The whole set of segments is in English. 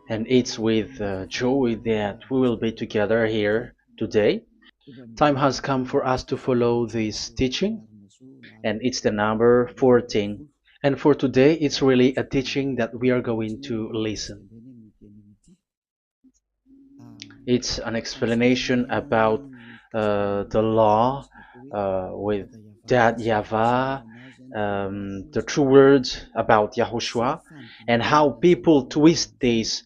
And it's with joy that we will be together here today. Time has come for us to follow this teaching, and it's the number 14. And for today, it's really a teaching that we are going to listen. It's an explanation about the law with that YAHVAH, the true words about YAHOSHUAH, and how people twist this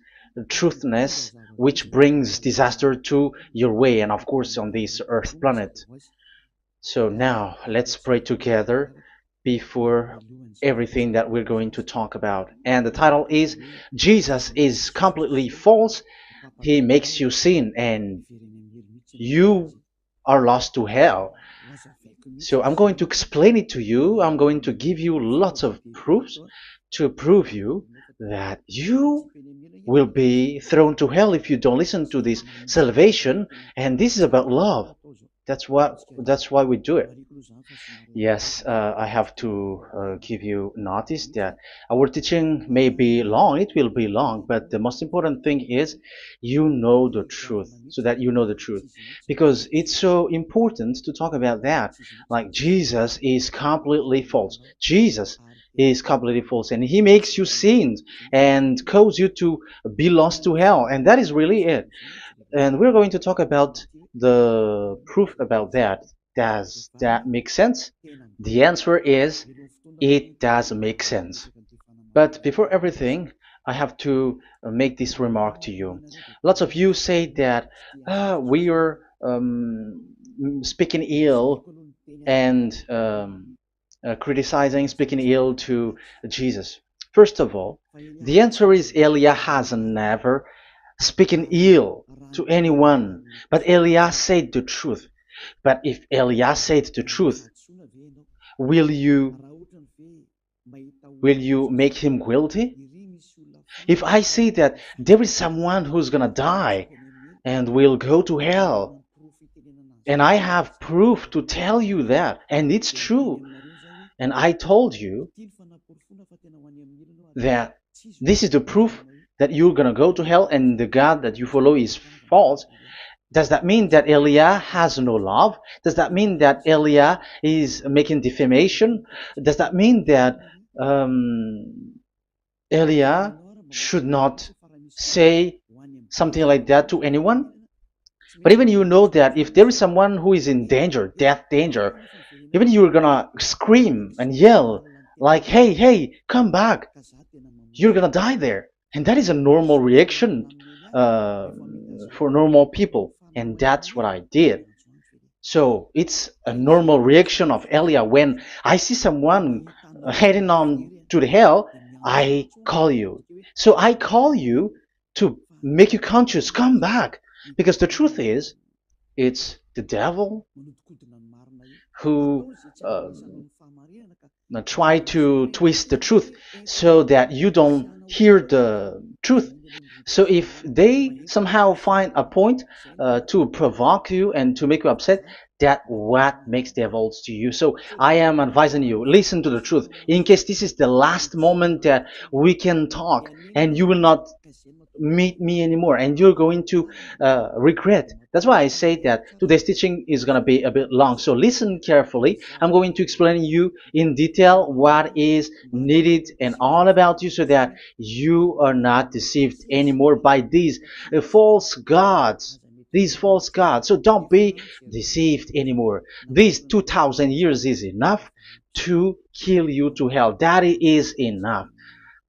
truthness which brings disaster to your way and of course on this earth planet. So now let's pray together before everything that we're going to talk about. And the title is Jesus is completely false. He makes you sin and you are lost to hell. So I'm going to explain it to you. I'm going to give you lots of proofs to prove you that you will be thrown to hell if you don't listen to this salvation. And this is about love. That's why we do it. Yes, I have to give you notice that our teaching may be long, it will be long, but the most important thing is you know the truth, so that you know the truth. Because it's so important to talk about that. Like Jesus is completely false. Jesus is completely false, and he makes you sin and cause you to be lost to hell, and that is really it. And we're going to talk about the proof about that. Does that make sense? The answer is it does make sense. But before everything, I have to make this remark to you. Lots of you say that we are speaking ill and criticizing, speaking ill to Jesus. First of all, the answer is Elia has never speaking ill to anyone, but Elia said the truth. But if Elia said the truth, will you make him guilty? If I say that there is someone who's gonna die and will go to hell, and I have proof to tell you that, and it's true, and I told you that this is the proof that you're gonna go to hell and the God that you follow is false, does that mean that Elia has no love? Does that mean that Elia is making defamation? Does that mean that Elia should not say something like that to anyone? But even you know that if there is someone who is in danger, death danger, even you're gonna scream and yell like, hey, hey, come back. You're gonna die there. And that is a normal reaction for normal people. And that's what I did. So it's a normal reaction of Elia. When I see someone heading on to the hell, I call you. So I call you to make you conscious, come back. Because the truth is, it's the devil who try to twist the truth so that you don't hear the truth. So if they somehow find a point to provoke you and to make you upset, that what makes devils to you. So I am advising you, listen to the truth. In case this is the last moment that we can talk and you will not meet me anymore and you're going to regret. That's why I say that today's teaching is going to be a bit long, so listen carefully. I'm going to explain you in detail what is needed and all about you so that you are not deceived anymore by these false gods, so don't be deceived anymore. These 2000 years is enough to kill you to hell. That is enough.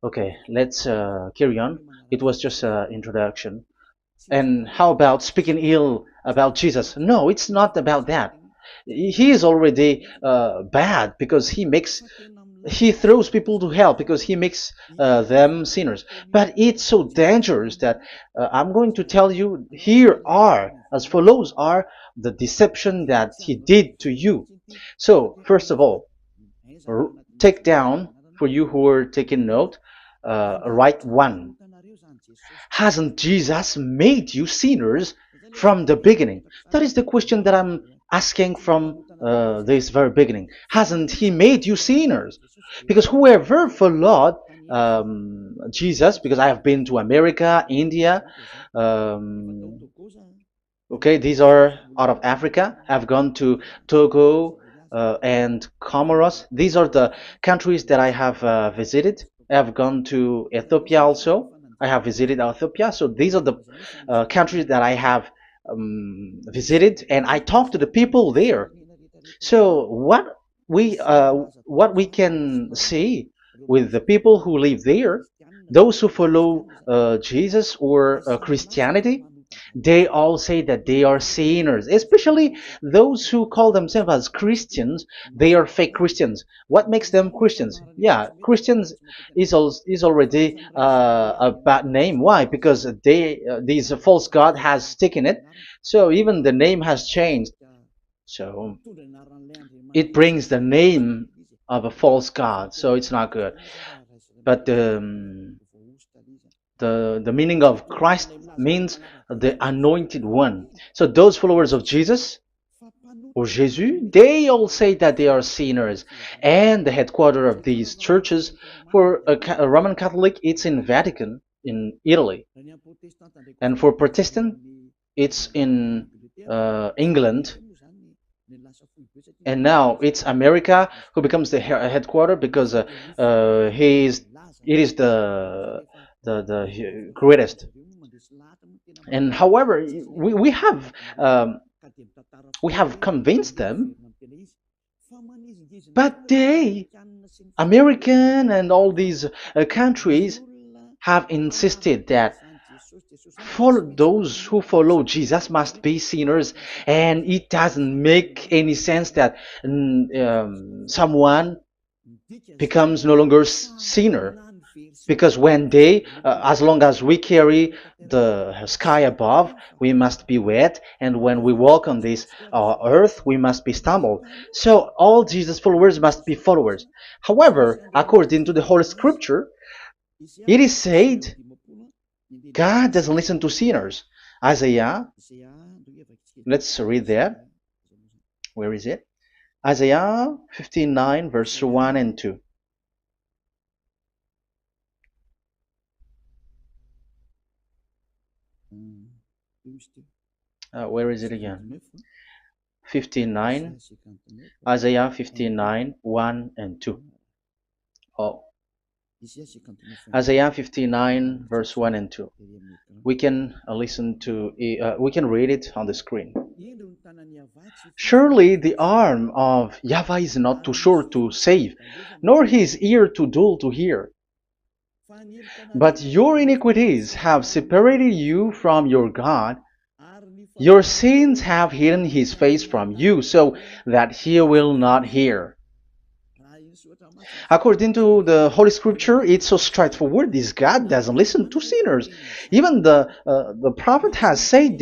Okay, let's carry on. It was just an introduction. And how about speaking ill about Jesus? No, it's not about that. He is already bad because he throws people to hell because he makes them sinners. But it's so dangerous that I'm going to tell you here are as follows are the deception that he did to you. So first of all, take down for you who are taking note. Write one. Hasn't Jesus made you sinners from the beginning? That is the question that I'm asking from this very beginning. Hasn't he made you sinners? Because whoever followed Jesus, because I have been to America, India. Um, okay, these are out of Africa. I've gone to Togo and Comoros. These are the countries that I have visited. I have gone to Ethiopia also. I have visited Ethiopia. So these are the countries that I have visited, and I talked to the people there. So what we can see with the people who live there, those who follow Jesus or Christianity, they all say that they are sinners, especially those who call themselves as Christians. They are fake Christians. What makes them Christians? Yeah, Christians is already a bad name. Why? Because these false god has taken it. So even the name has changed. So it brings the name of a false god. So it's not good. But the meaning of Christ means the anointed one. So those followers of Jesus or Jesus, they all say that they are sinners. And the headquarters of these churches, for a Roman Catholic, it's in Vatican in Italy, and for Protestant, it's in England. And now it's America who becomes the headquarter because he is it is the greatest. And however, um, we have convinced them, but they, American and all these countries, have insisted that those who follow Jesus must be sinners, and it doesn't make any sense that someone becomes no longer sinner, because when they, as long as we carry the sky above, we must be wet, and when we walk on this earth, we must be stumbled. So all Jesus followers must be followers. However, according to the Holy Scripture, it is said God doesn't listen to sinners. Isaiah, let's read that. Where is it? Isaiah 59, verse 1 and 2. Where is it again? 59, Isaiah 59, 1 and 2. Oh, Isaiah 59, verse 1 and 2. We can we can read it on the screen. Surely the arm of Yahweh is not too short to save, nor his ear too dull to hear. But your iniquities have separated you from your God. Your sins have hidden his face from you, so that he will not hear. According to the Holy Scripture, it's so straightforward. This God doesn't listen to sinners. Even the prophet has said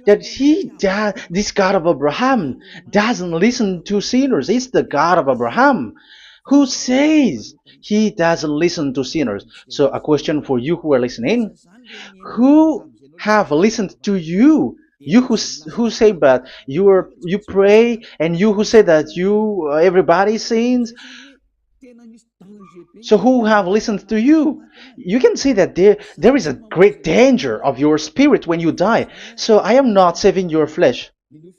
this God of Abraham doesn't listen to sinners. It's the God of Abraham who says he doesn't listen to sinners. So a question for you who are listening: who have listened to you? You who say that you pray, and you who say that you everybody sins. So who have listened to you? You can see that there is a great danger of your spirit when you die. So I am not saving your flesh.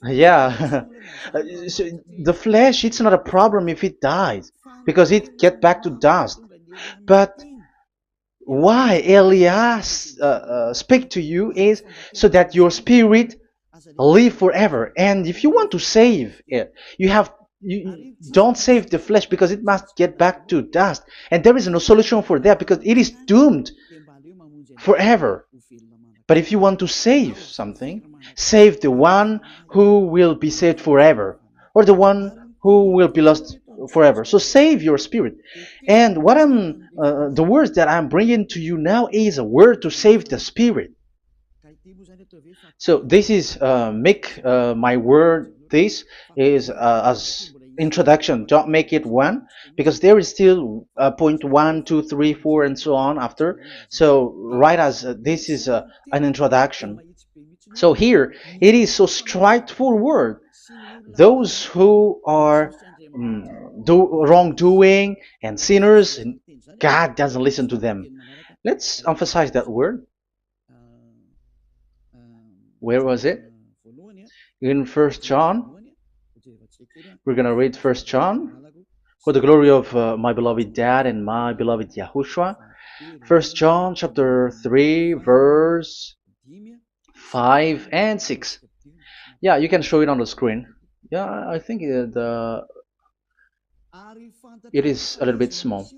Yeah. So the flesh, it's not a problem if it dies, because it get back to dust. But why Elias speak to you is so that your spirit live forever. And if you want to save it, you don't save the flesh, because it must get back to dust, and there is no solution for that because it is doomed forever. But if you want to save something, save the one who will be saved forever, or the one who will be lost forever. So save your spirit. And the words that I'm bringing to you now is a word to save the spirit. So this is make my word. This is as introduction. Don't make it one, because there is still point 1, 2, 3, 4, and so on after. So write as this is an introduction. So here it is so straightforward. Those who are wrongdoing and sinners, God doesn't listen to them. Let's emphasize that word. Where was it? In First John. We're gonna read First John. For the glory of my beloved Dad and my beloved YAHOSHUAH. First John chapter 3 verse 5 and 6. Yeah, you can show it on the screen. Yeah, I think it is a little bit small.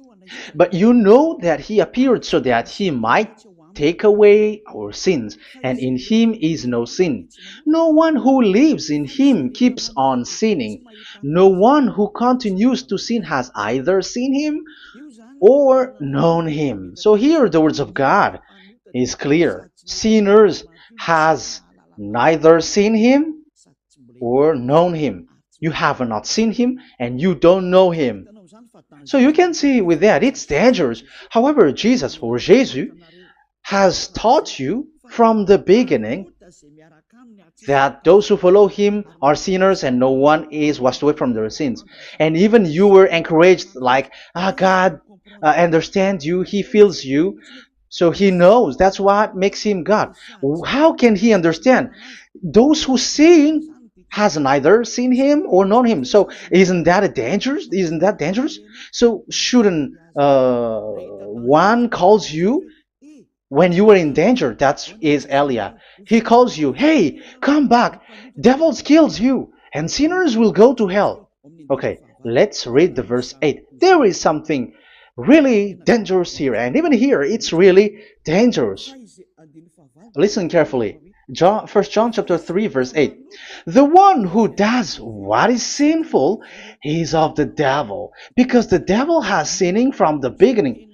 But you know that he appeared so that he might take away our sins, and in him is no sin. No one who lives in him keeps on sinning. No one who continues to sin has either seen him or known him. So here the words of God is clear. Sinners has neither seen him or known him. You have not seen him and you don't know him. So you can see with that it's dangerous. However, Jesus or Jesus has taught you from the beginning that those who follow him are sinners and no one is washed away from their sins. And even you were encouraged like, God understands you, he feels you, so he knows. That's what makes him God. How can he understand? Those who sin has neither seen him or known him. So isn't that a dangerous? Isn't that dangerous? So shouldn't one calls you when you are in danger? That is Elia. He calls you, hey, come back. Devils kills you, and sinners will go to hell. Okay, let's read the verse 8. There is something really dangerous here, and even here it's really dangerous. Listen carefully. First John chapter 3 verse 8. The one who does what is sinful is of the devil, because the devil has sinning from the beginning.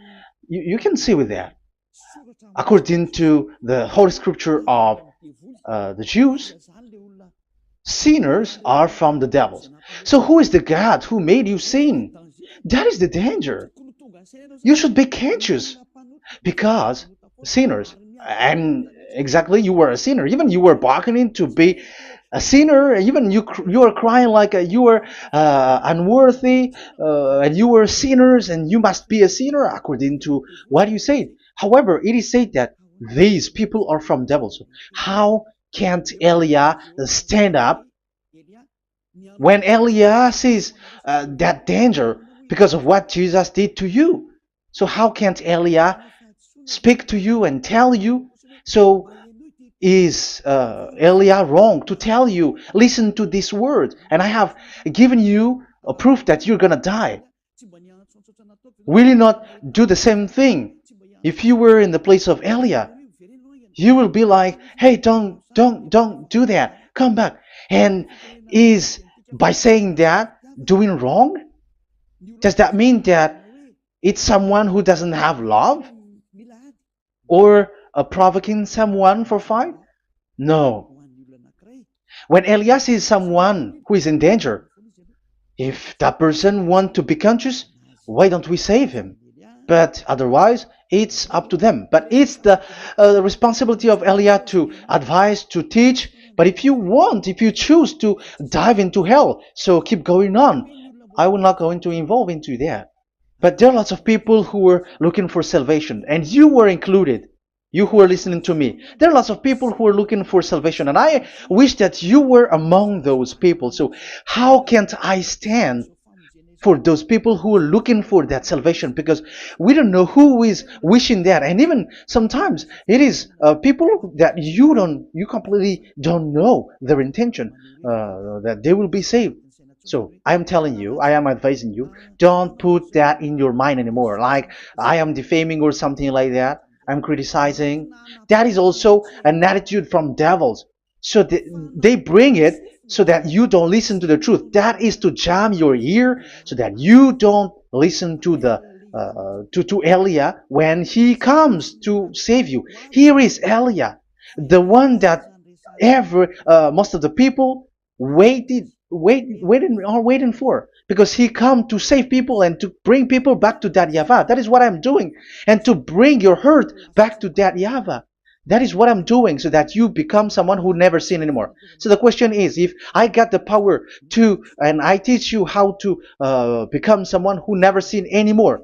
You can see with that. According to the Holy Scripture of the Jews, sinners are from the devils. So who is the God who made you sin? That is the danger. You should be conscious, because sinners, and exactly you were a sinner, even you were bargaining to be a sinner, even you are crying like you were unworthy, and you were sinners and you must be a sinner according to what you said. However, it is said that these people are from devils. How can't Elia stand up when Elia sees that danger because of what Jesus did to you? So how can't Elia speak to you and tell you? So is Elia wrong to tell you, listen to this word, and I have given you a proof that you're gonna die? Will you not do the same thing? If you were in the place of Elia, you will be like, hey, don't do that, come back. And is by saying that doing wrong? Does that mean that it's someone who doesn't have love, or provoking someone for fight? No. When Elias sees someone who is in danger, if that person wants to be conscious, why don't we save him? But otherwise, it's up to them. But it's the responsibility of Elia to advise, to teach. But if you choose to dive into hell, so keep going on. I will not go into involve into that. But there are lots of people who were looking for salvation, and you were included. You who are listening to me, there are lots of people who are looking for salvation, and I wish that you were among those people. So how can't I stand for those people who are looking for that salvation? Because we don't know who is wishing that, and even sometimes it is people that you completely don't know their intention that they will be saved. So I am telling you, I am advising you, don't put that in your mind anymore, like I am defaming or something like that. I'm criticizing. That is also an attitude from devils. So they bring it so that you don't listen to the truth. That is to jam your ear so that you don't listen to the to Elia when he comes to save you. Here is Elia, the one that most of the people waiting for, because he come to save people and to bring people back to that YAHVAH. That is what I'm doing, and to bring your hurt back to that YAHVAH. That is what I'm doing, so that you become someone who never sin anymore. So the question is, if I got the power to, and I teach you how to become someone who never sin anymore,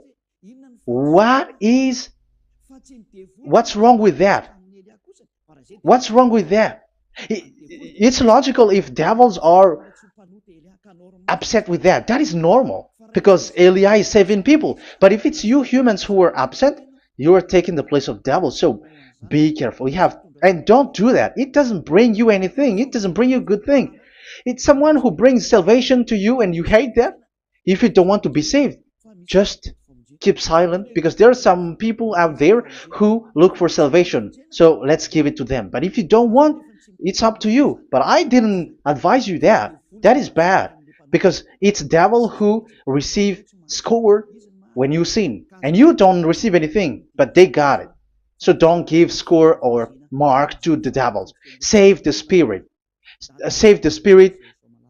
What is what's wrong with that? What's wrong with that? It's logical if devils are upset with that. That is normal because Eli is saving people. But if it's you humans who are upset, you are taking the place of devils. So be careful. You have and don't do that. It doesn't bring you anything. It doesn't bring you a good thing. It's someone who brings salvation to you and you hate that. If you don't want to be saved, just keep silent because there are some people out there who look for salvation. So let's give it to them. But if you don't want, it's up to you. But I didn't advise you that. That is bad because it's devil who receive score when you sin and you don't receive anything, but they got it. So don't give score or mark to the devils. Save the spirit. Save the spirit,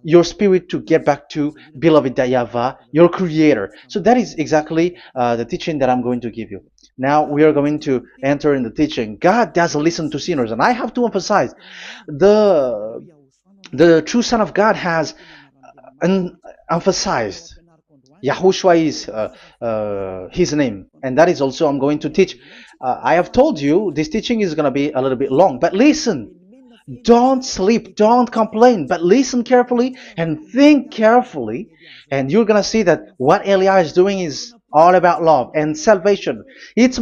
your spirit to get back to beloved Dayava, your creator. So that is exactly the teaching that I'm going to give you. Now we are going to enter in the teaching. God doesn't listen to sinners, and I have to emphasize the the true Son of God has emphasized. Yahushua is his name, and that is also I'm going to teach. I have told you this teaching is going to be a little bit long, but listen. Don't sleep, don't complain, but listen carefully and think carefully, and you're gonna see that what Eli is doing is all about love and salvation. It's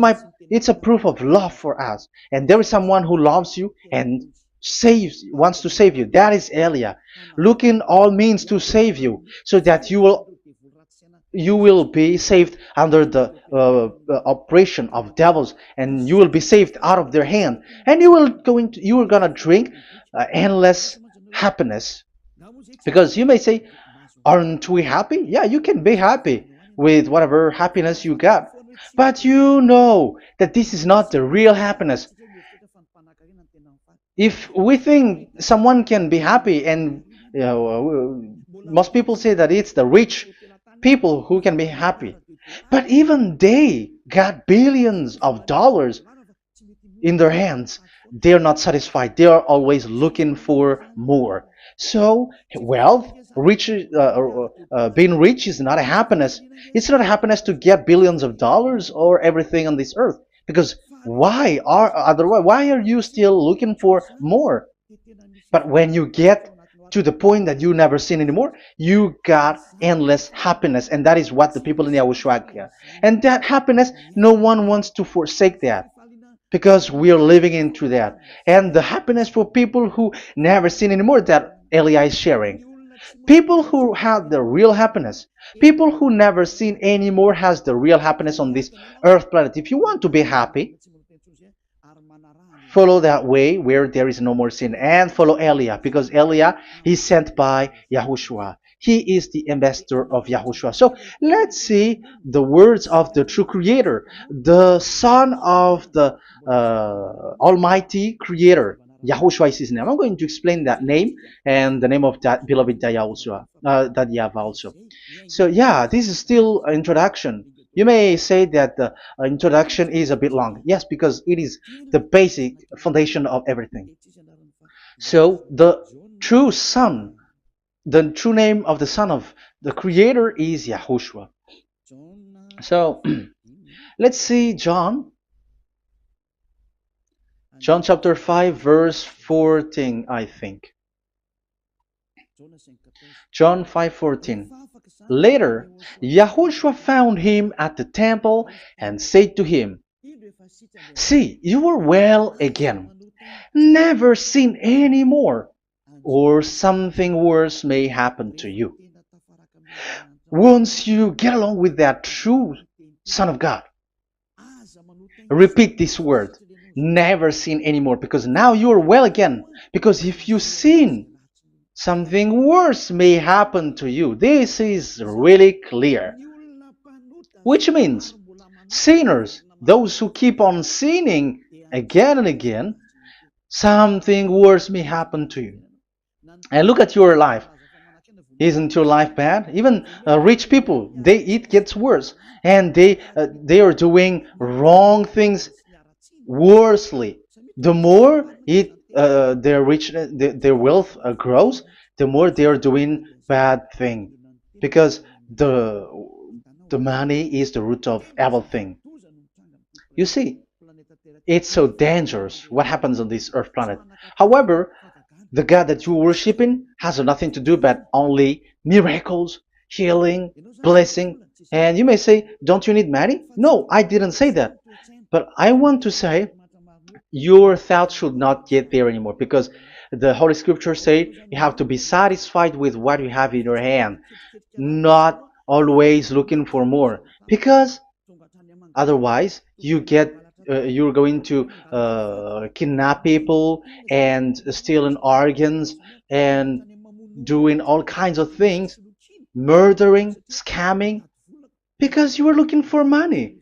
a proof of love for us, and there is someone who loves you and wants to save you. That is Elia, looking all means to save you, so that you will be saved under the oppression of devils, and you will be saved out of their hand, and you are gonna drink endless happiness. Because you may say, aren't we happy? Yeah, you can be happy with whatever happiness you got, but you know that this is not the real happiness. If we think someone can be happy, and most people say that it's the rich people who can be happy, but even they got billions of dollars in their hands. They're not satisfied. They are always looking for more. So wealth, being rich is not a happiness. It's not a happiness to get billions of dollars or everything on this earth. Because why are you still looking for more? But when you get to the point that you never sin anymore, you got endless happiness, and that is what the people in Yahushua get. And that happiness, no one wants to forsake that because we are living into that. And the happiness for people who never sin anymore that Elia is sharing. People who have the real happiness, people who never sin anymore has the real happiness on this earth planet. If you want to be happy, follow that way where there is no more sin and follow Elia because Elia is sent by Yahushua. He is the ambassador of Yahushua. So let's see the words of the true creator, the son of the almighty creator. Yahushua is his name. I'm going to explain that name and the name of that beloved Yahushua, that Yahvah also. So yeah, this is still an introduction. You may say that the introduction is a bit long. Yes, because it is the basic foundation of everything. So the true name of the Son of the Creator is Yahushua. So let's see John chapter 5 verse 14, I think. John 5:14. Later, Yahushua found him at the temple and said to him, "See, you are well again. Never sin any more, or something worse may happen to you." Once you get along with that true Son of God, repeat this word. Never sin anymore, because now you are well again. Because if you sin, something worse may happen to you. This is really clear. Which means sinners, those who keep on sinning again and again, something worse may happen to you. And look at your life. Isn't your life bad? Even rich people, it gets worse, and they are doing wrong things worsely. The more their wealth grows, the more they are doing bad thing, because the money is the root of everything. You see, it's so dangerous what happens on this earth planet. However, the God that you're worshiping has nothing to do but only miracles, healing, blessing. And you may say, don't you need money? No, I didn't say that. But I want to say your thoughts should not get there anymore because the Holy Scriptures say you have to be satisfied with what you have in your hand, not always looking for more. Because otherwise, you're going to kidnap people and stealing organs and doing all kinds of things, murdering, scamming, because you are looking for money,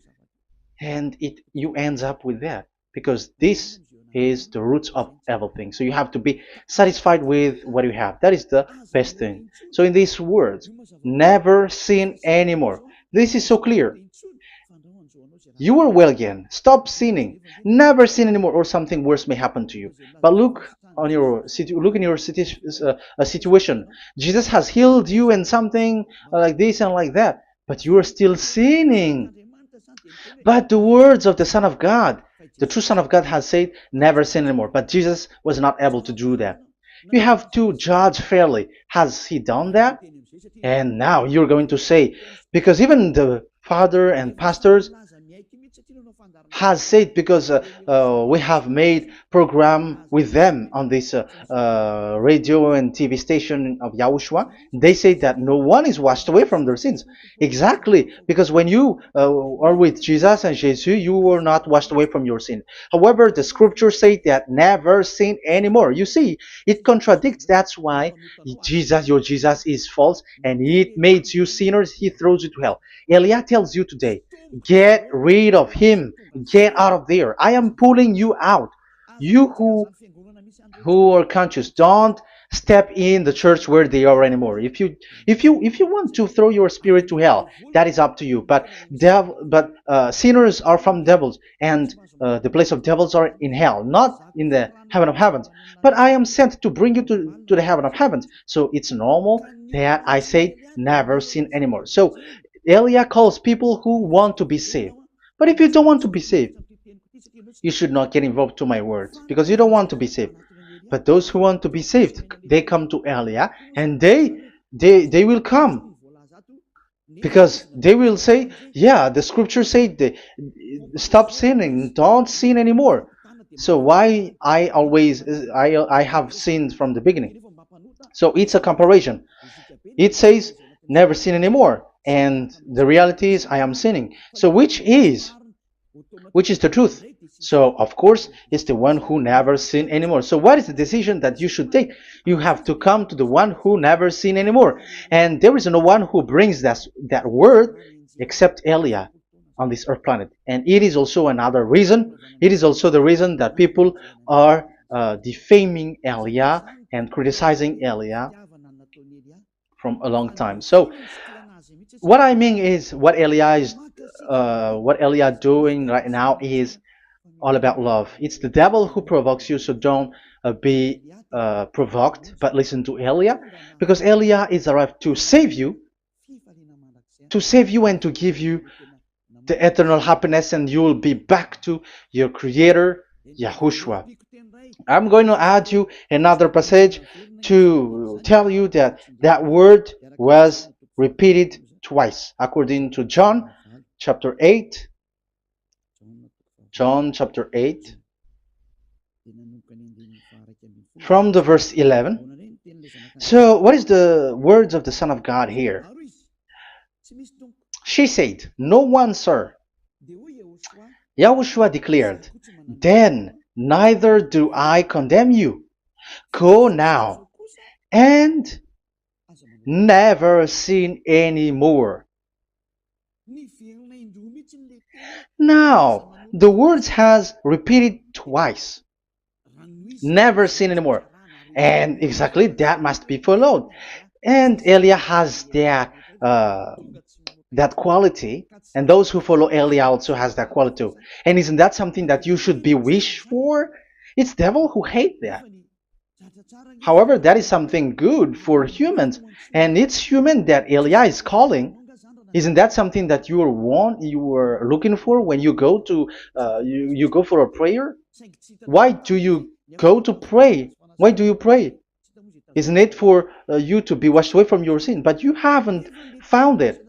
and it you ends up with that because this is the roots of everything. So you have to be satisfied with what you have. That is the best thing. So in these words, never sin anymore. This is so clear. You are well again. Stop sinning. Never sin anymore, or something worse may happen to you. But look in your situation. Jesus has healed you and something like this and like that, but you are still sinning. But the words of the Son of God, the true Son of God, has said, "Never sin anymore." But Jesus was not able to do that. You have to judge fairly. Has he done that? And now you're going to say, because even the father and pastors has said, because we have made program with them on this radio and TV station of Yahushua, they say that no one is washed away from their sins. Exactly, because when you are with Jesus and Jesus, you were not washed away from your sin. However, the scriptures say that never sin anymore. You see, it contradicts. That's why your Jesus is false, and it makes you sinners. He throws you to hell. Elia tells you today, get rid of him. Get out of there. I am pulling you out. You who are conscious, don't step in the church where they are anymore. If you want to throw your spirit to hell, that is up to you. But sinners are from devils, and the place of devils are in hell, not in the heaven of heavens. But I am sent to bring you to the heaven of heavens. So it's normal that I say never sin anymore. So Elia calls people who want to be saved. But if you don't want to be saved, you should not get involved to my words because you don't want to be saved. But those who want to be saved, they come to Elia, and they will come because they will say, yeah, the scriptures say stop sinning, don't sin anymore. So why I have sinned from the beginning? So it's a comparison. It says never sin anymore, and the reality is I am sinning. So which is the truth? So of course it's the one who never sin anymore. So what is the decision that you should take? You have to come to the one who never sin anymore, and there is no one who brings that word except Elia on this earth planet. And it is also another reason. It is also the reason that people are defaming Elia and criticizing Elia from a long time. So what I mean is what Elia doing right now is all about love. It's the devil who provokes you, so don't be provoked, but listen to Elia, because Elia is arrived to save you and to give you the eternal happiness, and you will be back to your Creator, Yahushua. I'm going to add you another passage to tell you that that word was repeated twice, according to John chapter 8. John chapter 8, from the verse 11. So, what is the words of the Son of God here? She said, "No one, sir." Yahushua declared, "Then neither do I condemn you. Go now and never sin anymore." Now, the words has repeated twice. Never sin anymore. And exactly that must be followed. And Elia has that quality, and those who follow Elia also has that quality too. And isn't that something that you should be wish for? It's devil who hate that. However, that is something good for humans, and it's human that Elia is calling. Isn't that something that you were looking for when you go to you go for a prayer? Why do you go to pray? Why do you pray? Isn't it for you to be washed away from your sin? But you haven't found it.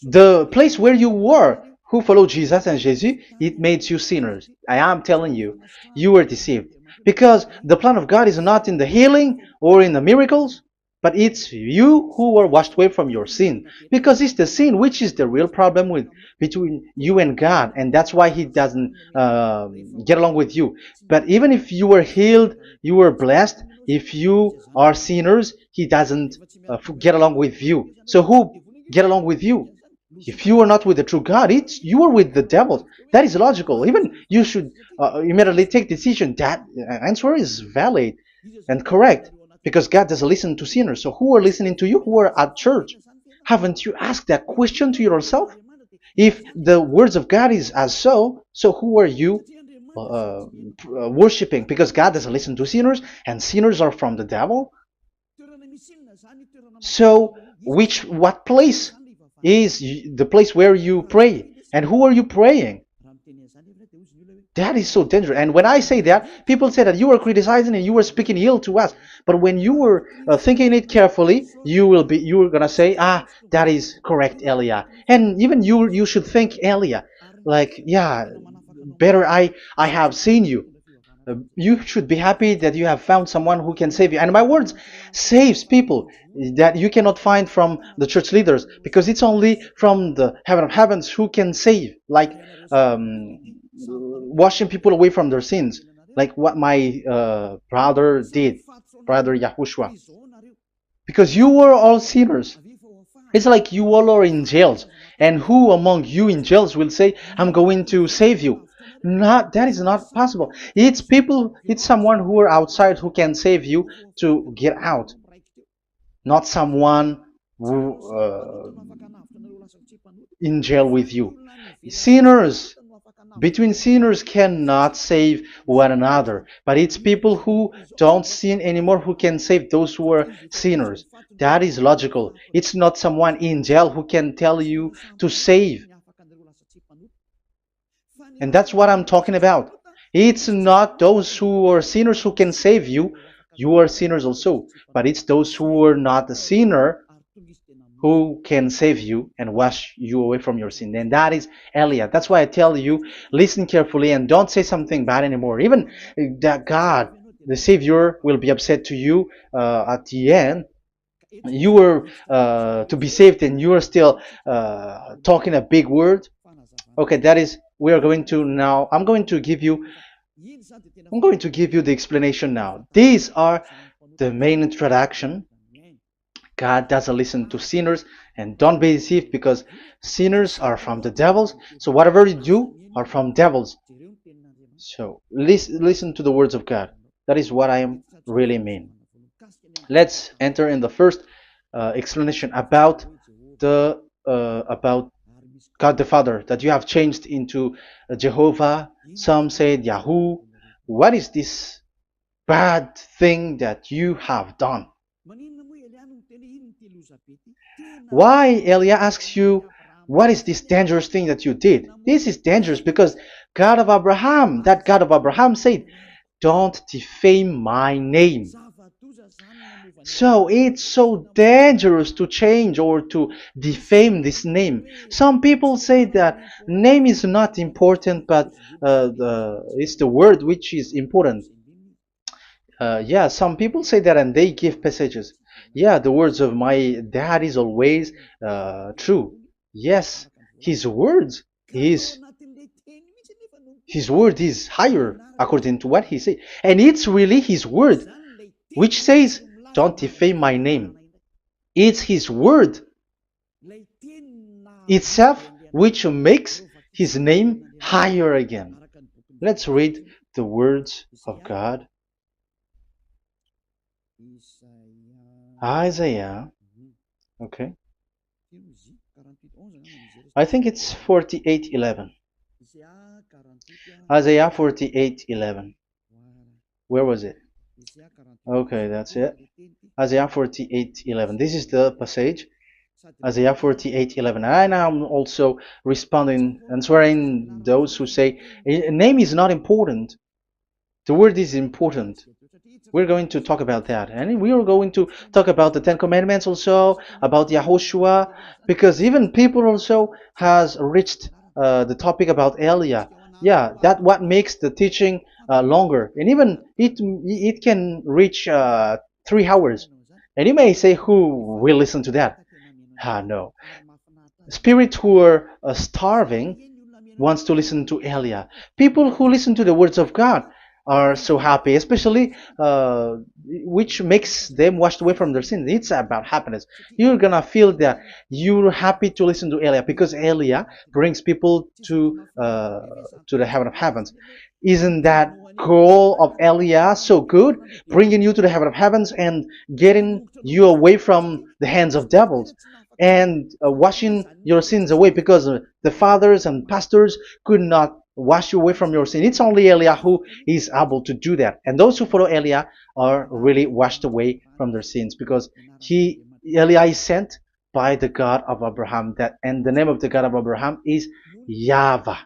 The place where you were, who followed Jesus and Jesus, it made you sinners. I am telling you, you were deceived. Because the plan of God is not in the healing or in the miracles, but it's you who were washed away from your sin. Because it's the sin which is the real problem with between you and God, and that's why He doesn't get along with you. But even if you were healed, you were blessed. If you are sinners, He doesn't get along with you. So who get along with you? If you are not with the true God, it's you are with the devil. That is logical. Even you should immediately take decision. That answer is valid and correct because God doesn't listen to sinners. So who are listening to you? Who are at church? Haven't you asked that question to yourself? If the words of God is as so who are you worshiping? Because God doesn't listen to sinners, and sinners are from the devil. So what place is the place where you pray, and who are you praying? That is so dangerous. And when I say that, people say that you were criticizing and you were speaking ill to us. But when you were thinking it carefully, you were gonna say, that is correct, Elia. And even you should think, Elia, like, yeah, better I have seen you. You should be happy that you have found someone who can save you. And my words saves people that you cannot find from the church leaders, because it's only from the heaven of heavens who can save, like washing people away from their sins, like what my brother did, brother Yahushua. Because you were all sinners. It's like you all are in jails, and who among you in jails will say, "I'm going to save you"? Not that is not possible. It's people. It's someone who are outside who can save you to get out, not someone who in jail with you. Sinners between sinners cannot save one another, but it's people who don't sin anymore who can save those who are sinners. That is logical. It's not someone in jail who can tell you to save. And that's what I'm talking about. It's not those who are sinners who can save you. You are sinners also. But it's those who are not a sinner who can save you and wash you away from your sin. And that is Eliah. That's why I tell you, listen carefully and don't say something bad anymore. Even that God, the Savior, will be upset to you at the end. You were to be saved and you are still talking a big word. Okay, that is, we are going to now, I'm going to give you the explanation now. These are the main introduction. God doesn't listen to sinners, and don't be deceived because sinners are from the devils. So whatever you do are from devils. So listen to the words of God. That is what I really mean. Let's enter in the first explanation about about God the Father, that you have changed into Jehovah. Some said Yahoo. What is this bad thing that you have done? Why Elia asks you, what is this dangerous thing that you did? This is dangerous because God of Abraham, that God of Abraham said, don't defame my name. So it's so dangerous to change or to defame this name. Some people say that name is not important, but it's the word which is important. Yeah, some people say that and they give passages. Yeah, the words of my dad is always true. Yes, his words his word is higher according to what he said. And it's really his word which says, don't defame my name. It's his word itself which makes his name higher again. Let's read the words of God. Isaiah, okay. I think it's 48:11. Isaiah 48:11. Where was it? Okay, that's it. Isaiah 48:11. This is the passage. Isaiah 48:11. And I'm also responding, answering those who say a name is not important. The word is important. We're going to talk about that. And we are going to talk about the Ten Commandments also, about Yahushua, because even people also has reached the topic about Elia. Yeah, that what makes the teaching longer. And even it can reach 3 hours. And you may say, who will listen to that? Ah, no. Spirits who are starving wants to listen to Elia. People who listen to the words of God are so happy, especially which makes them washed away from their sins. It's about happiness. You're gonna feel that you're happy to listen to Elia because Elia brings people to the heaven of heavens. Isn't that goal of Elia so good, bringing you to the heaven of heavens and getting you away from the hands of devils? And washing your sins away because the fathers and pastors could not wash you away from your sin. It's only Elia who is able to do that. And those who follow Elia are really washed away from their sins because Elia is sent by the God of Abraham. That and the name of the God of Abraham is YAHVAH.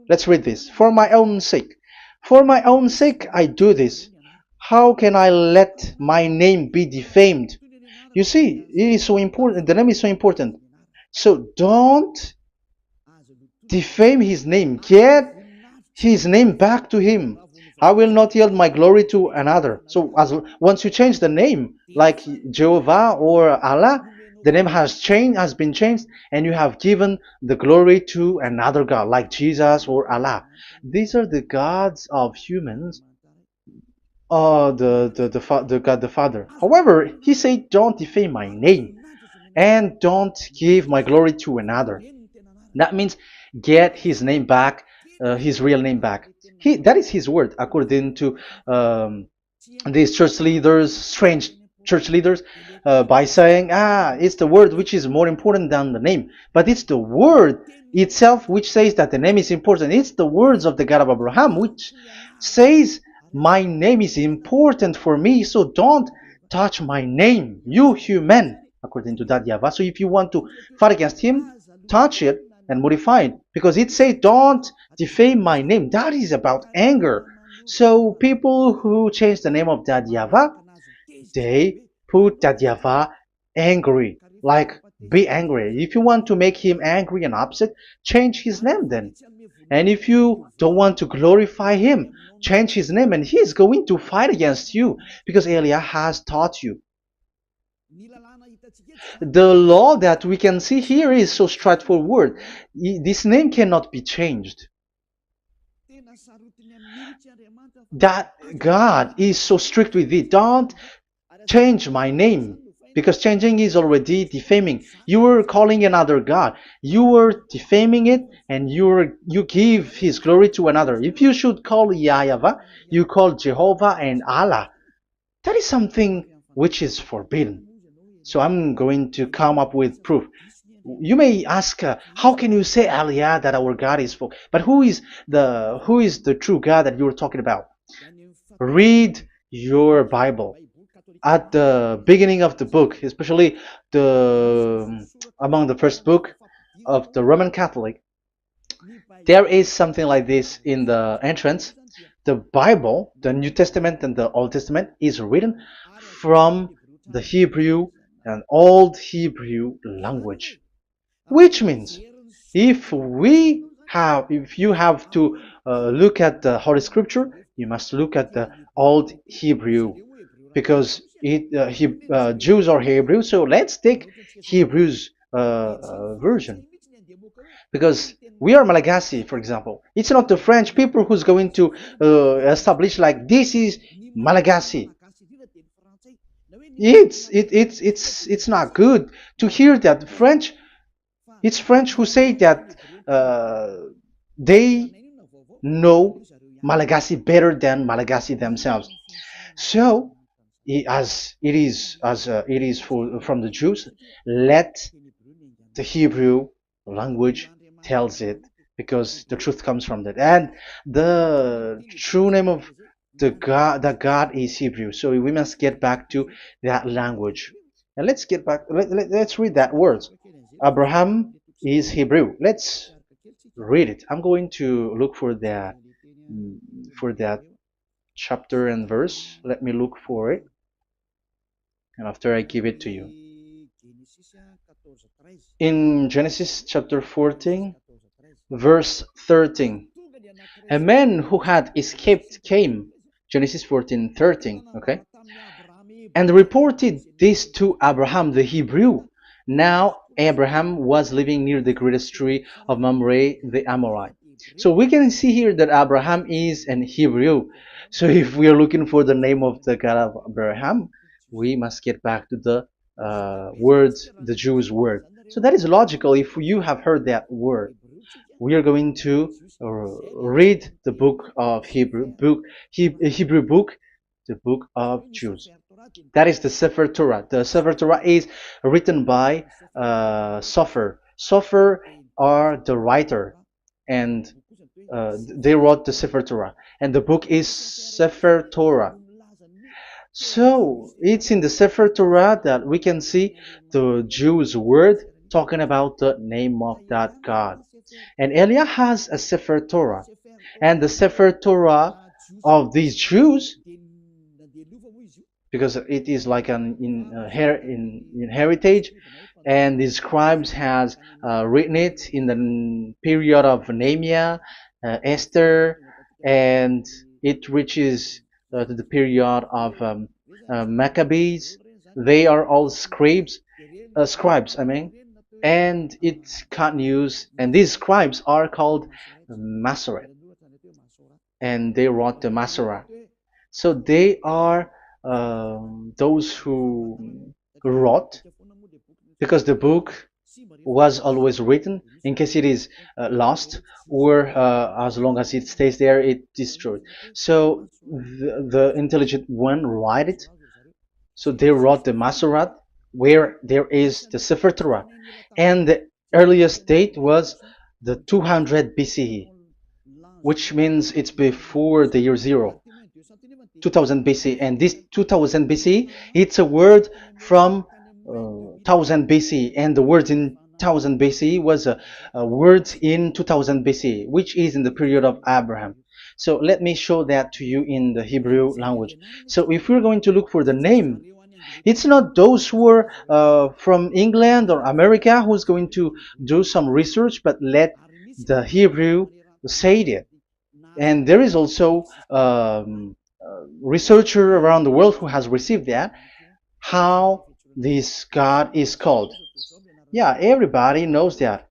Let's read this. For my own sake. For my own sake I do this. How can I let my name be defamed? You see, it is so important. The name is so important. So don't defame his name. Get his name back to him. I will not yield my glory to another. So once you change the name, like Jehovah or Allah, the name has been changed, and you have given the glory to another God, like Jesus or Allah. These are the gods of humans, the God the Father. However, he said, "Don't defame my name, and don't give my glory to another." That means get his name back, his real name back. That is his word, according to these church leaders, strange church leaders, by saying, it's the word which is more important than the name. But it's the word itself which says that the name is important. It's the words of the God of Abraham which says, my name is important for me, so don't touch my name, you human, according to that YAHVAH. So if you want to fight against him, touch it and modify it, because it says don't defame my name. That is about anger. So people who change the name of that YAHVAH, they put that YAHVAH angry, like be angry. If you want to make him angry and upset, change his name then. And if you don't want to glorify him, change his name, and he is going to fight against you, because Elia has taught you. The law that we can see here is so straightforward. This name cannot be changed. That God is so strict with it. Don't change my name, because changing is already defaming. You are calling another God. You are defaming it, and you give his glory to another. If you should call YAHVAH, you call Jehovah and Allah. That is something which is forbidden. So I'm going to come up with proof. You may ask, how can you say Aliyah that our God is full? But who is the true God that you're talking about? Read your Bible. At the beginning of the book, especially among the first book of the Roman Catholic, there is something like this in the entrance. The Bible, the New Testament and the Old Testament, is written from the Hebrew and Old Hebrew language, which means if you have to look at the Holy Scripture, you must look at the Old Hebrew, because Jews are Hebrew. So let's take Hebrew's version, because we are Malagasy, for example. It's not the French people who's going to establish like this is Malagasy. It's not good to hear that French. It's French who say that they know Malagasy better than Malagasy themselves. So, it is from the Jews, let the Hebrew language tells it, because the truth comes from that, and the true name of the God is Hebrew. So we must get back to that language. And let's get back. Let's read that word. Abraham is Hebrew. Let's read it. I'm going to look mm, for that chapter and verse. Let me look for it, and after I give it to you. In Genesis chapter 14, verse 13, a man who had escaped came, Genesis 14:13, okay, and reported this to Abraham the Hebrew. Now Abraham was living near the greatest tree of Mamre the Amorite. So we can see here that Abraham is an Hebrew. So if we are looking for the name of the God of Abraham, we must get back to the word, the Jews word. So that is logical if you have heard that word. We are going to read the book of Hebrew book, the book of Jews. That is the Sefer Torah. The Sefer Torah is written by Sofer. Sofer are the writer, and they wrote the Sefer Torah, and the book is Sefer Torah. So it's in the Sefer Torah that we can see the Jews' word talking about the name of that God. And Elia has a Sefer Torah, and the Sefer Torah of these Jews, because it is like an in heritage, and the scribes has written it in the period of Nehemiah, Esther, and it reaches to the period of Maccabees. They are all scribes, I mean, and it continues, and these scribes are called Masoret, and they wrote the Masorah. So they are those who wrote, because the book was always written in case it is lost, or as long as it stays there, it destroyed. So the intelligent one write it. So they wrote the Masorat, where there is the Sefer Torah, and the earliest date was the 200 BCE, which means it's before the year zero. 2000 BC, and this 2000 BC, it's a word from 1000 BC, and the word in 1000 BC was a word in 2000 BC, which is in the period of Abraham. So let me show that to you in the Hebrew language. So if we're going to look for the name, it's not those who are from England or America who's going to do some research, but let the Hebrew say it. And there is also researcher around the world who has received that, how this God is called. Yeah, everybody knows that.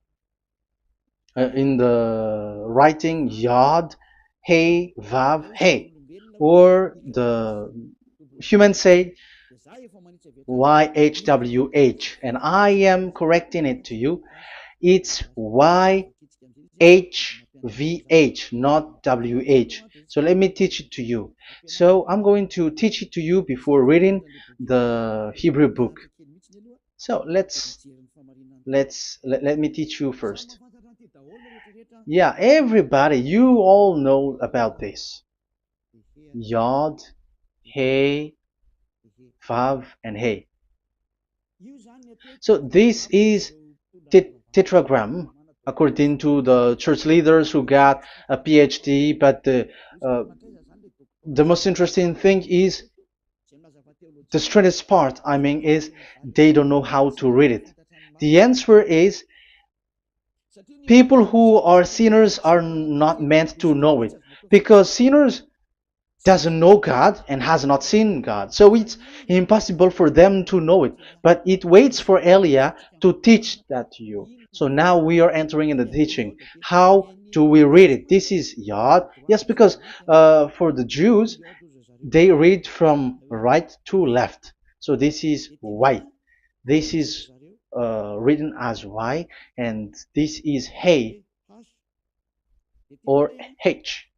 In the writing Yod, Hey, Vav, Hey, or the human say YHWH, and I am correcting it to you. It's YHVH, not WH. So let me teach it to you. So I'm going to teach it to you before reading the Hebrew book. So let me teach you first. Yeah, everybody, you all know about this. Yod, Hey, Vav, and Hey. So this is tetragram, according to the church leaders who got a PhD. But the most interesting thing is, the strangest part, I mean, is they don't know how to read it. The answer is, people who are sinners are not meant to know it, because sinners doesn't know God and has not seen God. So it's impossible for them to know it. But it waits for Elia to teach that to you. So now we are entering in the teaching. How do we read it? This is Yod. Yes, because for the Jews, they read from right to left. So this is Y. This is written as Y, and this is Hey or H.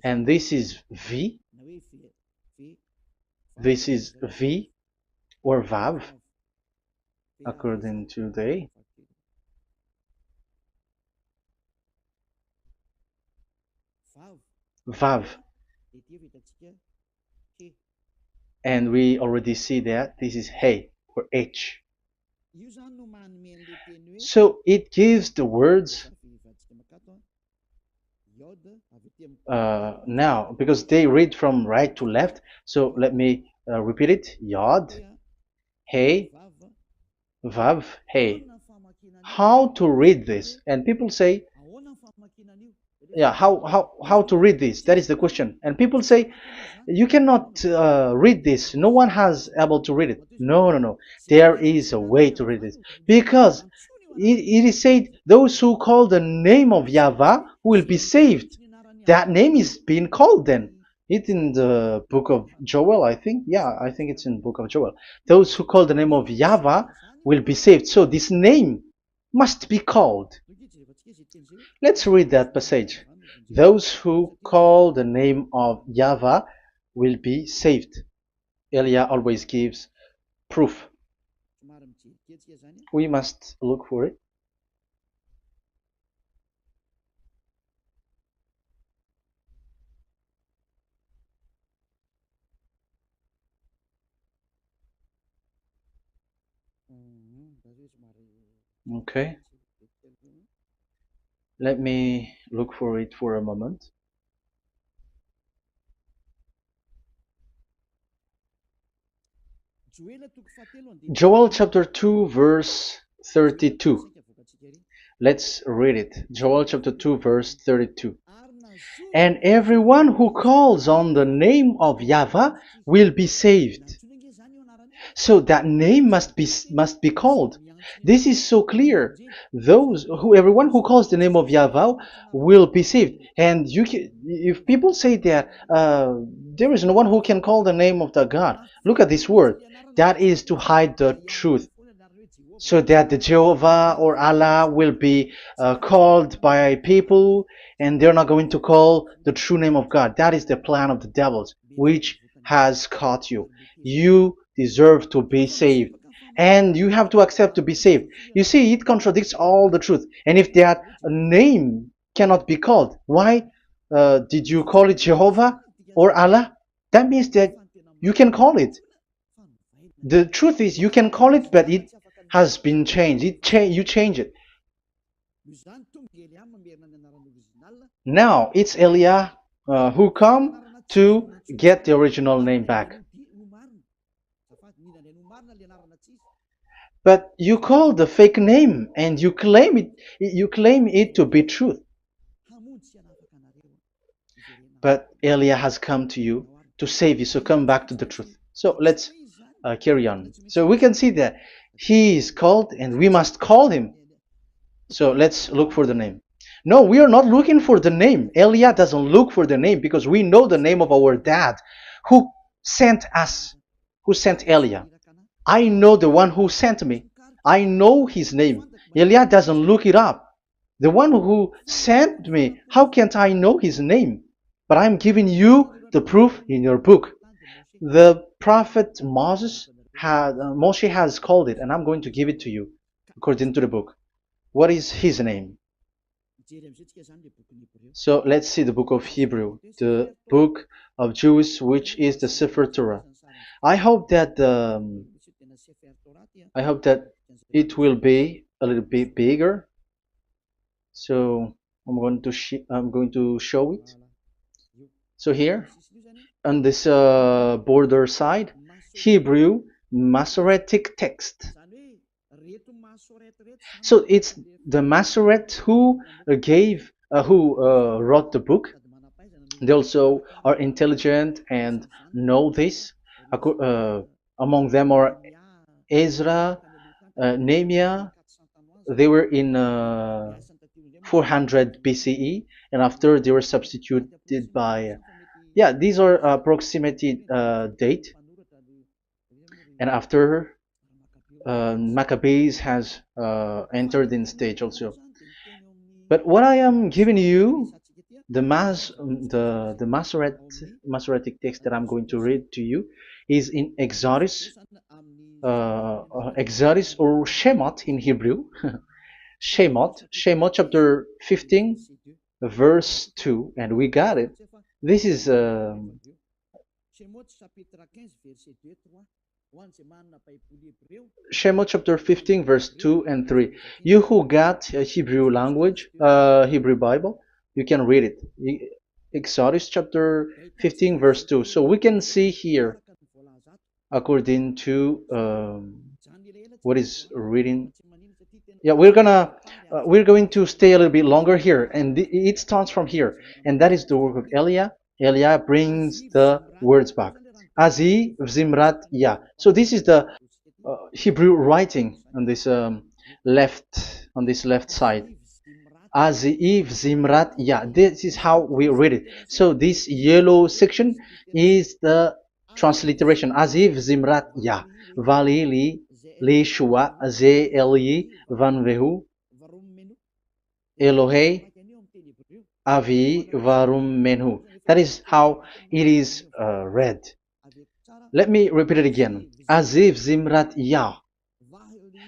And this is V. This is V or Vav, according to the Vav. And we already see that this is Hey. or H. So it gives the words now, because they read from right to left. So let me repeat it. Yod, Hey, Vav, Hey. How to read this? And people say, yeah, how to read this? That is the question. And people say, you cannot read this. No one has able to read it. No, no, no. There is a way to read this, because it is said, those who call the name of Yahweh will be saved. That name is being called then. It's in the book of Joel, I think. Yeah, I think it's in the book of Joel. Those who call the name of Yahweh will be saved. So this name must be called. Let's read that passage. Those who call the name of Yahweh will be saved. Elia always gives proof. We must look for it. Okay, let me look for it for a moment. Joel chapter 2 verse 32. Let's read it. Joel chapter 2 verse 32. And everyone who calls on the name of Yahweh will be saved. So that name must be called. This is so clear. Everyone who calls the name of Yahweh will be saved. And if people say that there is no one who can call the name of the God, look at this word. That is to hide the truth, so that the Jehovah or Allah will be called by people, and they're not going to call the true name of God. That is the plan of the devils, which has caught you. You deserve to be saved, and you have to accept to be saved. You see, it contradicts all the truth. And if that name cannot be called, why did you call it Jehovah or Allah? That means that you can call it. The truth is, you can call it, but it has been changed. You change it. Now it's Elia who come to get the original name back. But you call the fake name and you claim it. You claim it to be truth. But Elia has come to you to save you. So come back to the truth. So let's carry on. So we can see that he is called and we must call him. So let's look for the name. No, we are not looking for the name. Elia doesn't look for the name, because we know the name of our dad who sent us, who sent Elia. I know the one who sent me. I know his name. Elia doesn't look it up. The one who sent me, how can't I know his name? But I'm giving you the proof in your book. The prophet Moses Moshe has called it, and I'm going to give it to you according to the book. What is his name? So let's see the book of Hebrew, the book of Jews, which is the Sefer Torah. I hope that it will be a little bit bigger. So I'm going to show it. So here on this border side, Hebrew Masoretic text. So it's the Masoret who wrote the book. They also are intelligent and know this. Among them are Ezra, Nehemiah. They were in 400 BCE, and after they were substituted by, these are approximated date. And after Maccabees has entered in stage also. But what I am giving you, the Masoretic text that I'm going to read to you, is in Exodus, Exodus or Shemot in Hebrew. Shemot chapter 15, verse 2, and we got it. This is Shemot chapter 15 verse 2 and 3. You who got a Hebrew language, Hebrew Bible, you can read it. Exodus chapter 15 verse 2. So we can see here according to what is reading. Yeah, we're going to stay a little bit longer here, and it starts from here, and that is the work of Eliah. Eliah brings the words back. Azi Zimrat Ya. So this is the Hebrew writing on this left side. Aziv Zimrat Ya. This is how we read it. So this yellow section is the transliteration. Aziv Zimrat Ya. Valili li Shua Ze Eli Van Vehu Elohei Avi Varum Menhu. That is how it is read. Let me repeat it again. Aziv Zimrat Ya.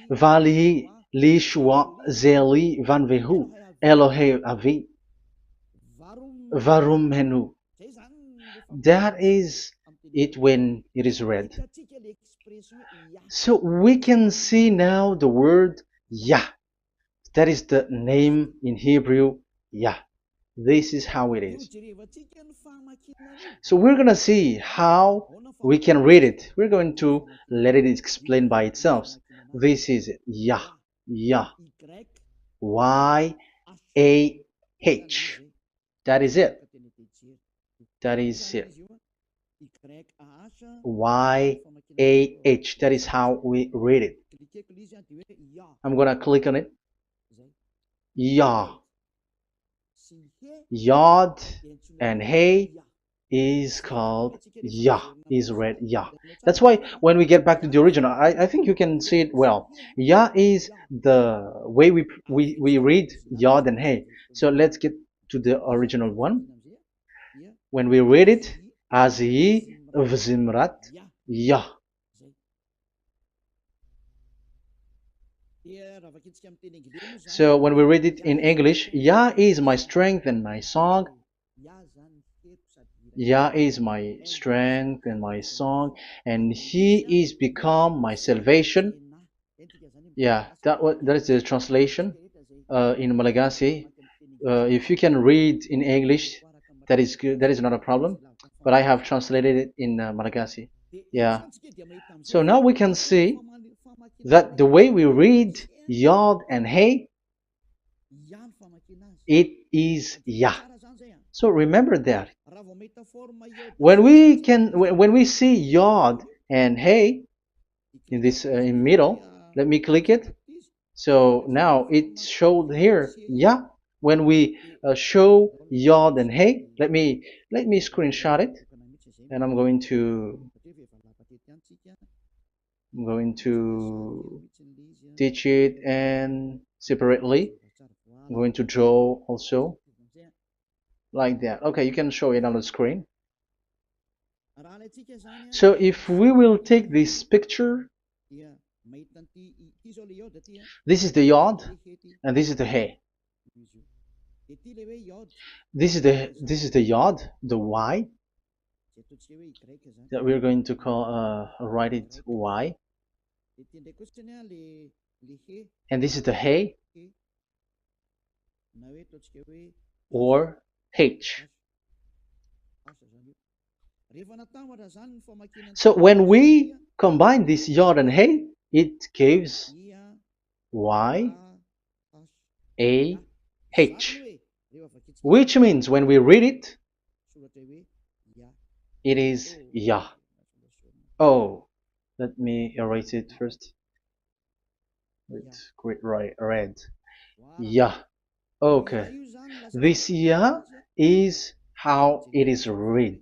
Vali li Shua Zeli Van Vehu Elohei Avi Varum Menhu. That is it when it is read. So we can see now the word Yah. That is the name in Hebrew, Yah. This is how it is. So we're going to see how we can read it. We're going to let it explain by itself. This is it. Yah. Yah. Y-A-H. That is it. That is it. Y-A-H. That is how we read it. I'm going to click on it. Yah. Yod and Hey is called Yah, is read Yah. That's why when we get back to the original, I think you can see it well. Yah is the way we read Yod and Hey. So let's get to the original one. When we read it, Azi Vzimrat Yah. So when we read it in English, Yah is my strength and my song. Yah is my strength and my song, and He is become my salvation. Yeah, that is the translation in Malagasy. If you can read in English, that is good. That is not a problem. But I have translated it in Malagasy. Yeah. So now we can see that the way we read Yod and Hey, it is Yah. So remember that. When we see Yod and Hey in this in middle, let me click it. So now it showed here Yah. When we show Yod and Hey, let me screenshot it, and I'm going to teach it and separately. I'm going to draw also like that. Okay, you can show it on the screen. So if we will take this picture, this is the Yod and this is the Hey. This is the Yod, the Y, that we're going to call write it Y. And this is the Hey or H. So when we combine this Yod and Hey, it gives Y A H, which means when we read it, it is Yah. Oh, let me erase it first with great red. Yah. Okay. This Yah is how it is read.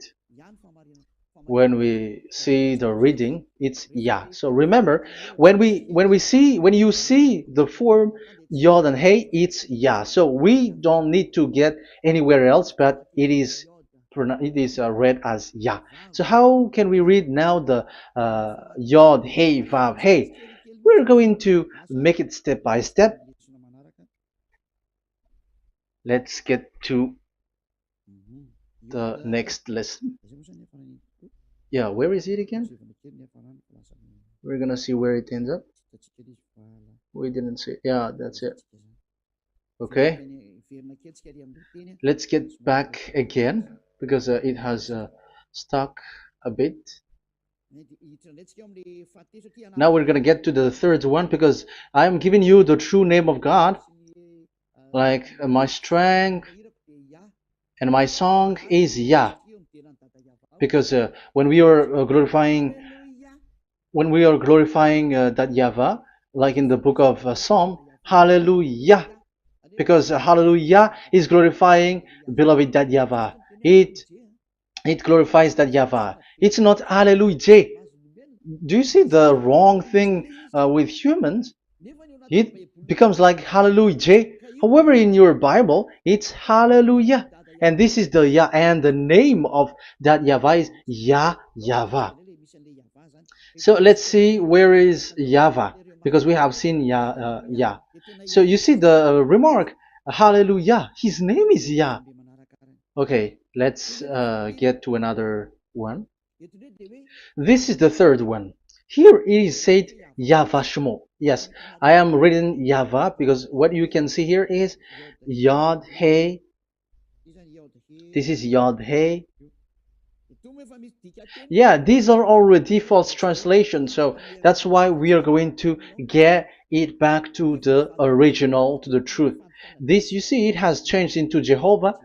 When we see the reading, it's Yah. So remember, when you see the form Yod and Hey, it's Yah. So we don't need to get anywhere else, but it is read as Yah. So how can we read now the Yod, Hey, Vav, Hey? We're going to make it step by step. Let's get to the next lesson. Yeah, where is it again? We're gonna see where it ends up. We didn't see. Yeah, that's it. Okay, let's get back again because it has stuck a bit. Now we're gonna get to the third one because I'm giving you the true name of God, like my strength and my song is Yah, because when we are glorifying that Yahvah, like in the book of Psalm, Hallelujah, because Hallelujah is glorifying beloved that Yahvah. It glorifies that Yahvah. It's not Hallelujah. Do you see the wrong thing with humans? It becomes like Hallelujah. However, in your Bible, it's Hallelujah. And this is the Yah, and the name of that Yahvah is Yahvah. So let's see where is Yahvah, because we have seen Yah. So you see the remark, Hallelujah. His name is Yah. Okay, let's get to another one. This is the third one. Here it is said YAHVAH. Yes, I am reading Yahvah because what you can see here is Yod Hey. This is Yod Hey. Yeah, these are already false translations, so that's why we are going to get it back to the original, to the truth. This, you see, it has changed into Jehovah.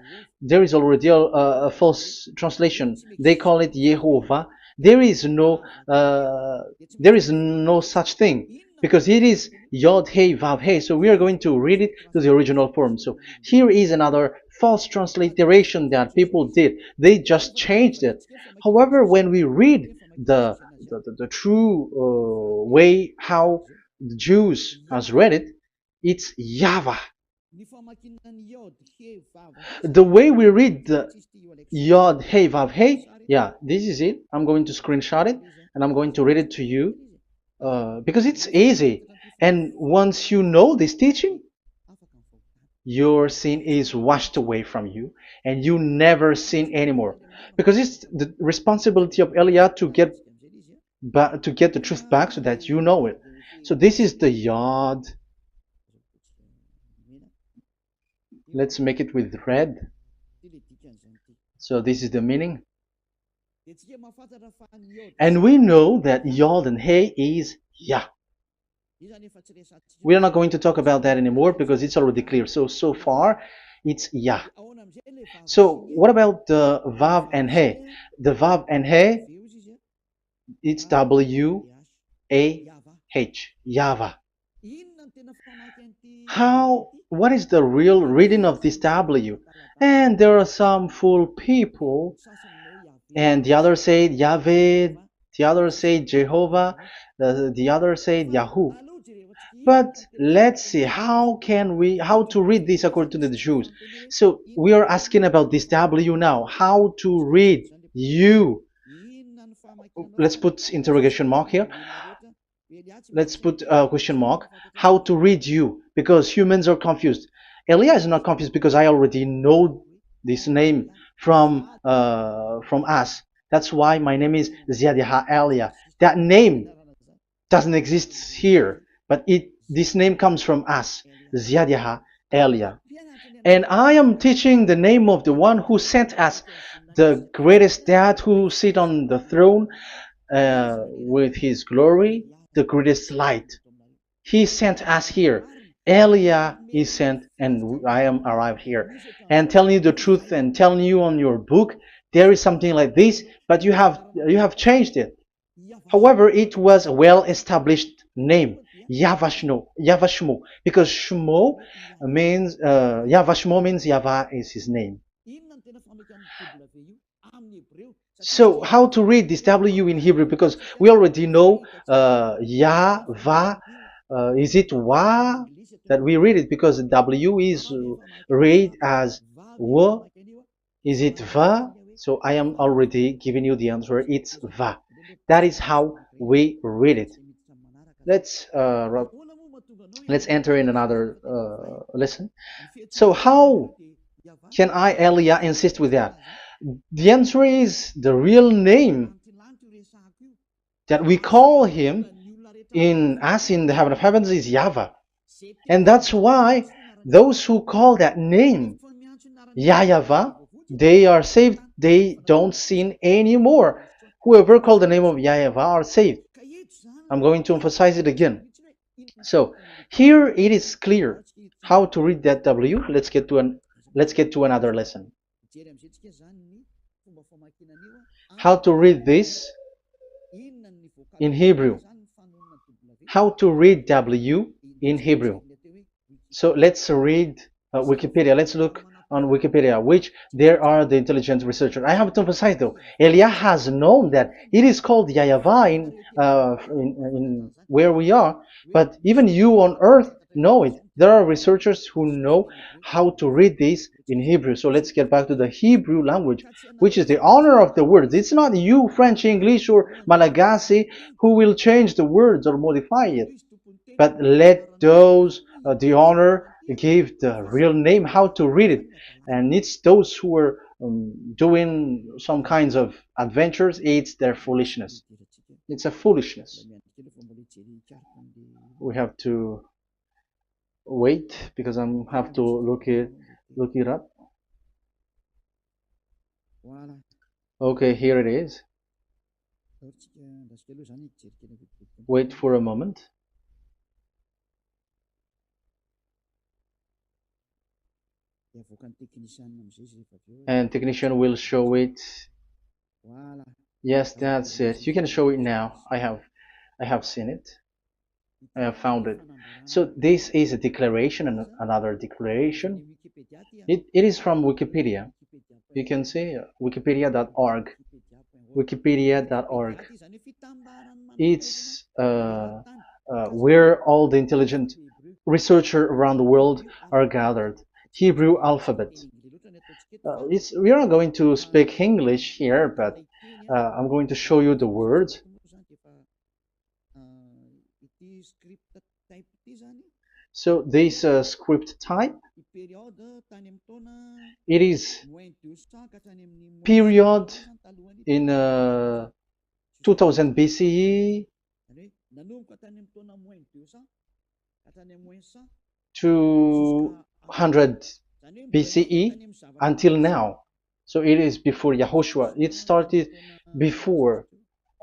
There is already a false translation. They call it Yehovah. There is no, uh, there is no such thing because it is Yod Hey Vav Hey. So we are going to read it to the original form. So here is another false transliteration that people did. They just changed it. However, when we read the true way how the Jews has read it, it's Yahvah. The way we read the Yod Hey Vav Hey, yeah, this is it. I'm going to screenshot it and I'm going to read it to you because it's easy. And once you know this teaching, your sin is washed away from you and you never sin anymore. Because it's the responsibility of Eliah to get the truth back so that you know it. So this is the Yod. Let's make it with red. So this is the meaning. And we know that Yod and Hey is Yah. We are not going to talk about that anymore because it's already clear. So far, it's Yah. So what about the Vav and He? The Vav and He, it's W-A-H, Yahvah. What is the real reading of this W? And there are some fool people, and the others say Yahweh, the others say Jehovah, the others say Yahoo. But let's see how to read this according to the Jews. So we are asking about this W now. How to read you? Let's put interrogation mark here. Let's put a question mark. How to read you? Because humans are confused. Elia is not confused because I already know this name from us. That's why my name is Ziadiha Elia. That name doesn't exist here, but this name comes from us, Ziadiha Elia. And I am teaching the name of the one who sent us, the greatest dad who sit on the throne with his glory, the greatest light. He sent us here. Elia is sent, and I am arrived here. And telling you the truth and telling you on your book, there is something like this, but you have changed it. However, it was a well-established name, YAHVAH, because Shmo means YAHVAH means Yahvah is his name. So how to read this W in Hebrew? Because we already know Yahvah. Is it Wa that we read it? Because W is read as W. Is it Va? So I am already giving you the answer. It's Va. That is how we read it. Let's enter in another lesson. So how can I, Elia, insist with that? The answer is the real name that we call him in as in the heaven of heavens is YAHVAH. And that's why those who call that name YAHVAH, they are saved. They don't sin anymore. Whoever called the name of YAHVAH are saved. I'm going to emphasize it again. So here it is clear how to read that W. Let's get to another lesson. How to read this in Hebrew. How to read W in Hebrew. So let's read Wikipedia. Let's look on Wikipedia, which there are the intelligent researchers. I have to emphasize though, Elia has known that it is called YAHVAH in where we are, but even you on earth know it. There are researchers who know how to read this in Hebrew. So let's get back to the Hebrew language, which is the honor of the words. It's not you, French, English, or Malagasy, who will change the words or modify it. But let those the honor give the real name how to read it, and it's those who are doing some kinds of adventures. It's their foolishness. It's a foolishness. We have to wait because I have to look it up. Okay, here it is. Wait for a moment. And technician will show it. Yes, that's it. You can show it now. I have seen it. I have found it. So this is a declaration and another declaration. It is from Wikipedia. You can see wikipedia.org. Wikipedia.org. It's where all the intelligent researchers around the world are gathered. Hebrew alphabet. We are not going to speak English here, but I'm going to show you the words. So this script type, it is period in 2000 BCE to 100 BCE until now. So it is before Yahushua. It started before.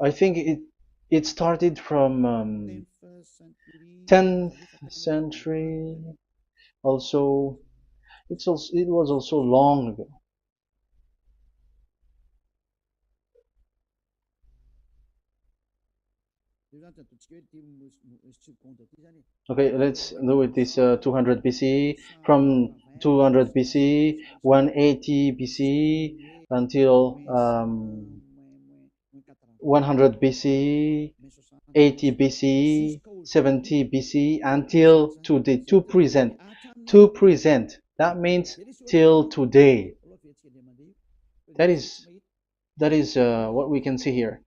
I think it started from 10th century. Also, it was also long ago. Okay, let's do it this 200 BCE, from 200 BCE, 180 BCE until 100 BCE, 80 BCE, 70 BCE until today, to present. That means till today. That is what we can see here.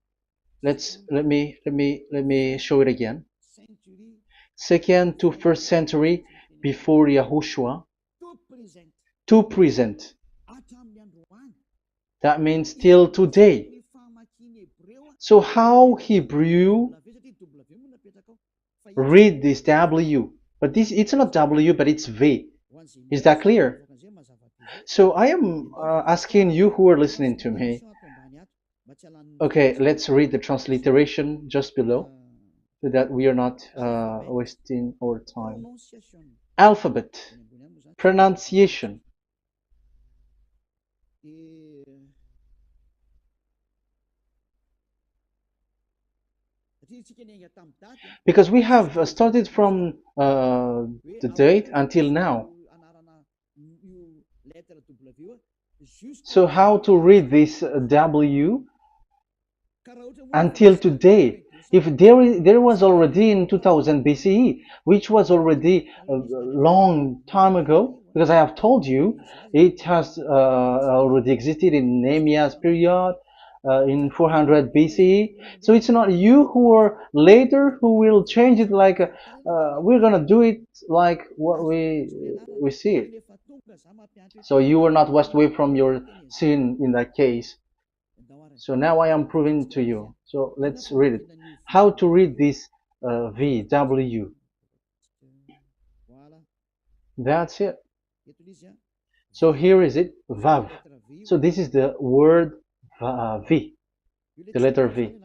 Let me show it again. Second to first century before Yahushua, to present. That means till today. So how Hebrew read this W? But it's not W, but it's V. Is that clear? So I am asking you who are listening to me. Okay, let's read the transliteration just below, so that we are not wasting our time. Alphabet, pronunciation. Because we have started from the date until now. So how to read this W until today? If there was already in 2000 BCE, which was already a long time ago, because I have told you it has already existed in Nehemiah's period, in 400 BCE. So it's not you who are later who will change it, like we're gonna do it like what we see it. So you were not washed away from your sin in that case. So now I am proving to you. So let's read it. How to read this V, W. That's it. So here is it, Vav. So this is the word V, the letter V.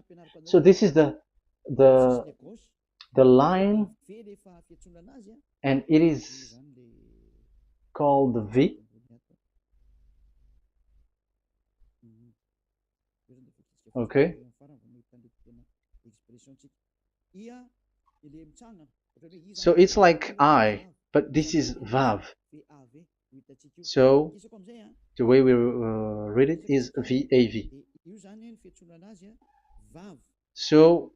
So this is the the line, and it is called the V. Okay. So it's like I, but this is Vav. So the way we read it is VAV. So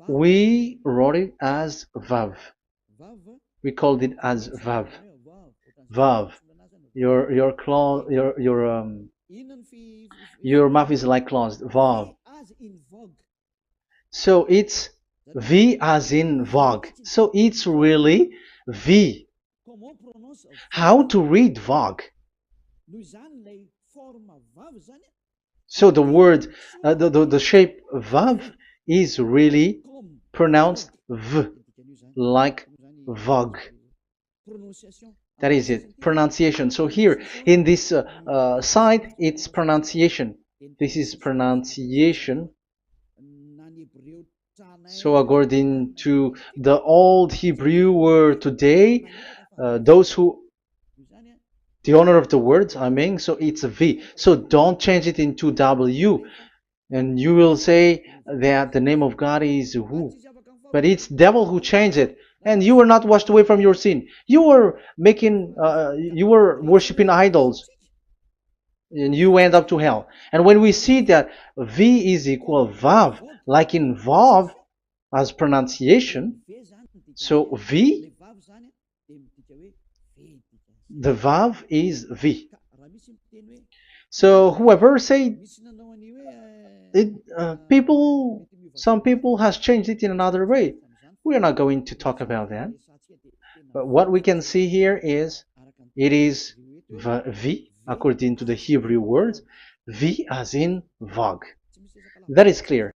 we wrote it as Vav. We called it as Vav. Vav. Your claw, your mouth is like closed. Vav. So it's V as in Vogue. So it's really V. How to read Vogue? So the word, the shape Vav is really pronounced V, like Vogue. That is it, pronunciation. So here in this side, it's pronunciation. This is pronunciation. So according to the old Hebrew word today, those who, the owner of the words, I mean, so it's a V. So don't change it into W. And you will say that the name of God is who? But it's devil who changed it. And you were not washed away from your sin. You were you were worshiping idols. And you end up to hell. And when we see that V is equal Vav, like in Vav as pronunciation, so V, the Vav is V. So whoever say it, some people has changed it in another way. We are not going to talk about that. But what we can see here is it is V according to the Hebrew words, V as in Vogue. That is clear.